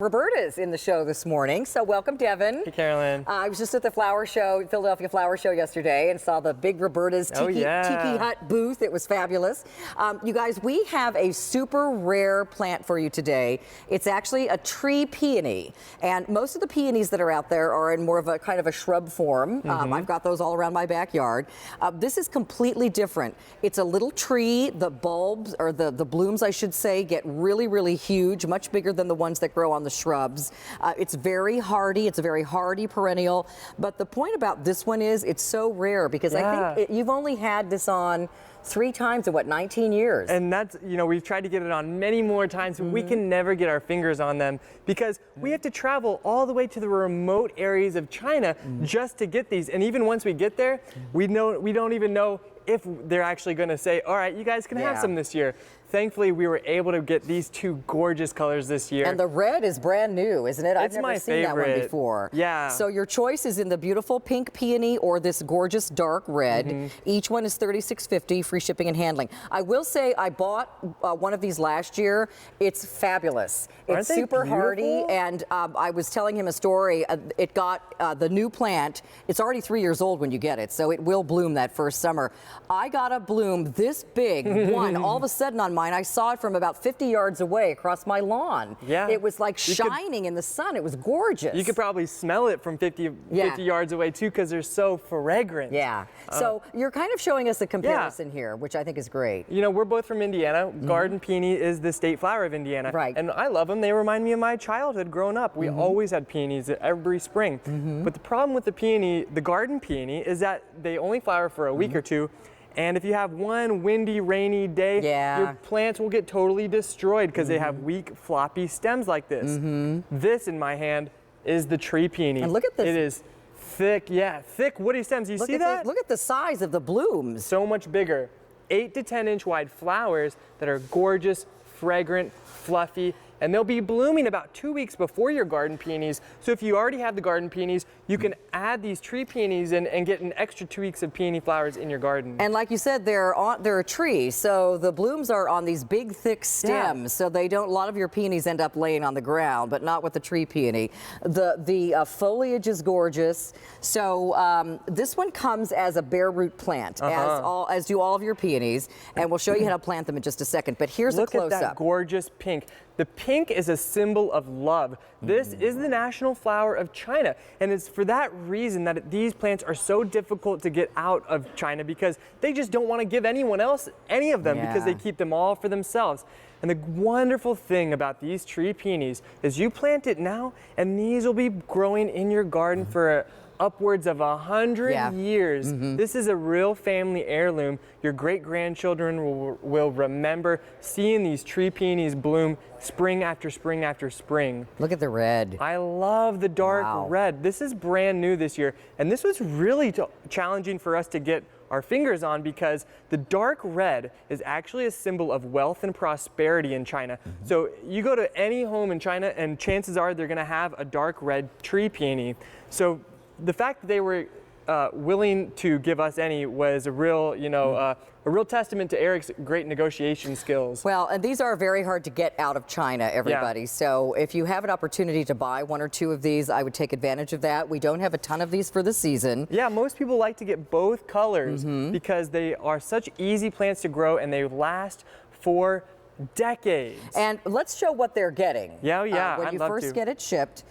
Roberta's in the show this morning, so welcome, Devin. Hey, Carolyn. I was just at the flower show, Philadelphia Flower Show yesterday, and saw the big Roberta's Tiki Hut booth. It was fabulous. You guys, we have a super rare plant for you today. It's actually a tree peony, and most of the peonies that are out there are in more of a kind of a shrub form. I've got those all around my backyard. This is completely different. It's a little tree. The bulbs, or the blooms, I should say, get really, really huge, much bigger than the ones that grow on the shrubs. It's very hardy. It's a very hardy perennial. But the point about this one is it's so rare because I think you've only had this on 3 times in, what, 19 years? And that's, you know, we've tried to get it on many more times, but we can never get our fingers on them because we have to travel all the way to the remote areas of China just to get these. And even once we get there, we don't even know if they're actually going to say, all right, you guys can have some this year. Thankfully, we were able to get these 2 gorgeous colors this year. And the red is brand new, isn't it? I've never seen that one before. Yeah. So your choice is in the beautiful pink peony or this gorgeous dark red. Each one is $36.50, free shipping and handling. I will say I bought one of these last year. It's fabulous. Aren't It's they super beautiful? hardy, and I was telling him a story. It got the new plant. It's already 3 years old when you get it, so it will bloom that first summer. I got a bloom this big, one, all of a sudden on mine. I saw it from about 50 yards away across my lawn. Yeah. It was like shining in the sun. It was gorgeous. You could probably smell it from 50 yards away too, because they're so fragrant. Yeah. So you're kind of showing us a comparison here, which I think is great. You know, we're both from Indiana. Garden peony is the state flower of Indiana. Right. And I love them. They remind me of my childhood growing up. We always had peonies every spring. But the problem with the peony, the garden peony, is that they only flower for a week or two. And if you have one windy, rainy day, your plants will get totally destroyed because they have weak, floppy stems like this. This, in my hand, is the tree peony. And look at this. It is thick, thick woody stems. You see that? Look at the size of the blooms. So much bigger. 8 to 10 inch wide flowers that are gorgeous, fragrant, fluffy, and they'll be blooming about 2 weeks before your garden peonies. So if you already have the garden peonies, you can add these tree peonies in and get an extra 2 weeks of peony flowers in your garden. And like you said, they're a tree, so the blooms are on these big, thick stems. So they don't. A lot of your peonies end up laying on the ground, but not with the tree peony. The foliage is gorgeous. So this one comes as a bare root plant, as do all of your peonies. And we'll show you how to plant them in just a second. But here's a close-up. Look at that gorgeous pink. The pink is a symbol of love. This is the national flower of China, and it's for that reason that these plants are so difficult to get out of China, because they just don't want to give anyone else any of them because they keep them all for themselves. And the wonderful thing about these tree peonies is you plant it now, and these will be growing in your garden for upwards of 100 years. This is a real family heirloom. Your great-grandchildren will remember seeing these tree peonies bloom spring after spring after spring. Look at the red. I love the dark red. This is brand new this year, and this was really challenging for us to get our fingers on, because the dark red is actually a symbol of wealth and prosperity in China. So you go to any home in China, and chances are they're going to have a dark red tree peony. So the fact that they were willing to give us any was a real, a real testament to Eric's great negotiation skills. Well, and these are very hard to get out of China, everybody. So if you have an opportunity to buy 1 or 2 of these, I would take advantage of that. We don't have a ton of these for the season. Yeah, most people like to get both colors because they are such easy plants to grow, and they last for decades. And let's show what they're getting. When you first get it shipped,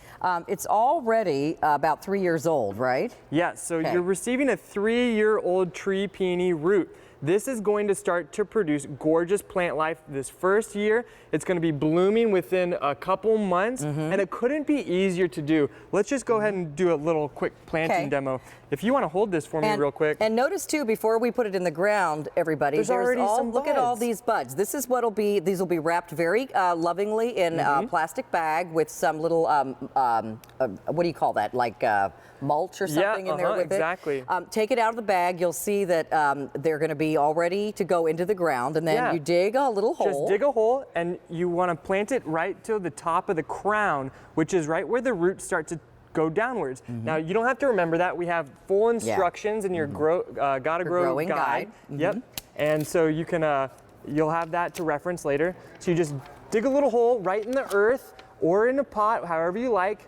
it's already about 3 years old, right? Yes, so you're receiving a 3-year-old tree peony root. This is going to start to produce gorgeous plant life this first year. It's going to be blooming within a couple months, and it couldn't be easier to do. Let's just go ahead and do a little quick planting demo. If you want to hold this for me real quick. And notice too, before we put it in the ground, everybody, there's already some look buds. at all these buds. This is what'll be. These will be wrapped very lovingly in a plastic bag with some little what do you call that? Like mulch or something in there with it. Take it out of the bag. You'll see that they're going to be all ready to go into the ground, and then you dig a little hole. Just dig a hole, and you want to plant it right to the top of the crown, which is right where the roots start to go downwards. Now, you don't have to remember that. We have full instructions in your Gotta Grow guide. Yep. And so you can, you'll have that to reference later. So you just dig a little hole right in the earth, or in a pot, however you like.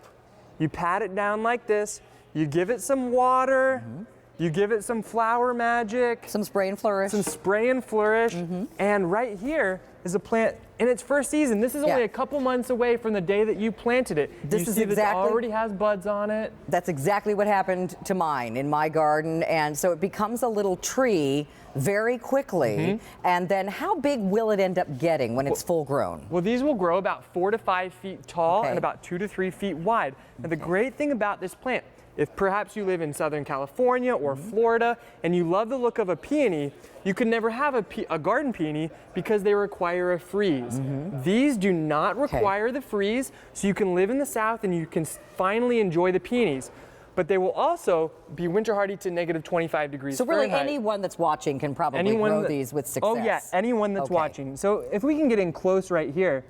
You pat it down like this. You give it some water. You give it some flower magic. Some spray and flourish. Some spray and flourish. And right here is a plant in its first season. This is only a couple months away from the day that you planted it. This you is see exactly, that it already has buds on it. That's exactly what happened to mine in my garden. And so it becomes a little tree very quickly. And then how big will it end up getting when it's full grown? Well, these will grow about 4 to 5 feet tall and about 2 to 3 feet wide. Now, the great thing about this plant, if perhaps you live in Southern California or Florida and you love the look of a peony, you could never have a garden peony because they require a freeze. These do not require the freeze, so you can live in the South and you can finally enjoy the peonies. But they will also be winter hardy to negative 25 degrees So really Fahrenheit. anyone that's watching can probably grow these with success. Oh yeah, anyone that's watching. So if we can get in close right here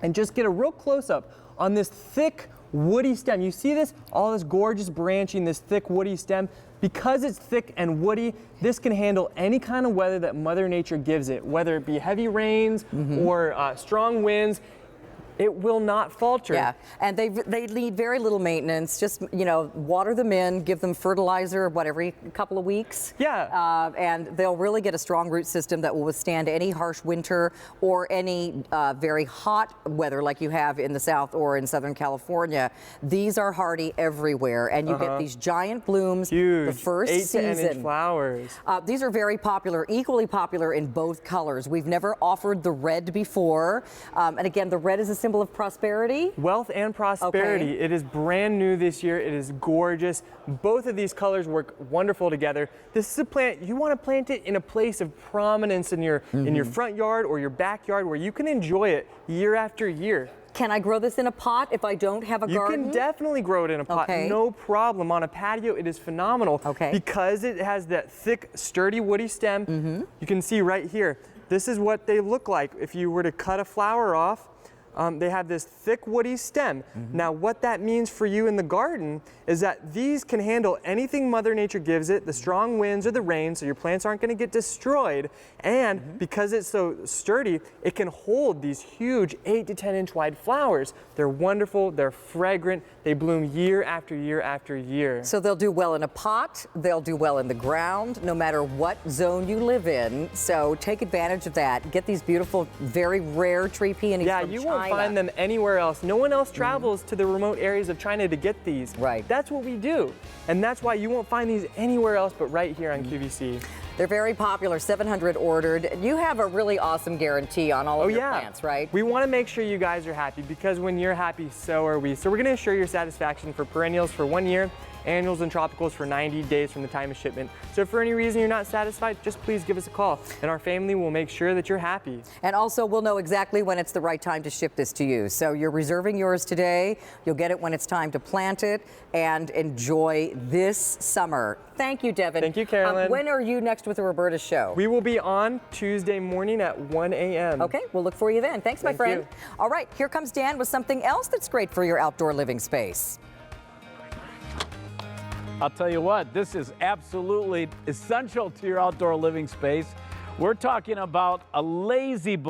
and just get a real close up on this thick woody stem. You see this? All this gorgeous branching, this thick woody stem. Because it's thick and woody, this can handle any kind of weather that Mother Nature gives it, whether it be heavy rains or strong winds. It will not falter. Yeah, and they need very little maintenance. Just, you know, water them in, give them fertilizer, every couple of weeks. Yeah. And they'll really get a strong root system that will withstand any harsh winter or any very hot weather like you have in the South or in Southern California. These are hardy everywhere, and you get these giant blooms. Huge. The first 8 season. to 10 inch flowers. These are very popular, equally popular in both colors. We've never offered the red before. And again, the red is a symbol of prosperity. Wealth and prosperity. Okay. It is brand new this year. It is gorgeous. Both of these colors work wonderful together. This is a plant, you want to plant it in a place of prominence in your front yard or your backyard where you can enjoy it year after year. Can I grow this in a pot if I don't have a garden? You can definitely grow it in a pot, no problem. On a patio, it is phenomenal because it has that thick, sturdy, woody stem. You can see right here, this is what they look like if you were to cut a flower off. They have this thick woody stem. Now what that means for you in the garden is that these can handle anything Mother Nature gives it, the strong winds or the rain, so your plants aren't going to get destroyed. And because it's so sturdy, it can hold these huge 8 to 10 inch wide flowers. They're wonderful, they're fragrant, they bloom year after year after year. So they'll do well in a pot, they'll do well in the ground, no matter what zone you live in. So take advantage of that. Get these beautiful, very rare tree peonies from you China. won't find them anywhere else. No one else travels to the remote areas of China to get these. That's what we do. And that's why you won't find these anywhere else but right here on QVC. They're very popular, 700 ordered. You have a really awesome guarantee on all of your plants, right? We want to make sure you guys are happy because when you're happy, so are we. So we're going to assure your satisfaction for perennials for 1 year, annuals and tropicals for 90 days from the time of shipment. So if for any reason you're not satisfied, just please give us a call and our family will make sure that you're happy. And also we'll know exactly when it's the right time to ship this to you. So you're reserving yours today. You'll get it when it's time to plant it and enjoy this summer. Thank you, Devin. Thank you, Carolyn. When are you next with the Roberta Show? We will be on Tuesday morning at 1 a.m. Okay, we'll look for you then. Thanks, my friend. You. All right, here comes Dan with something else that's great for your outdoor living space. I'll tell you what, this is absolutely essential to your outdoor living space. We're talking about a lazy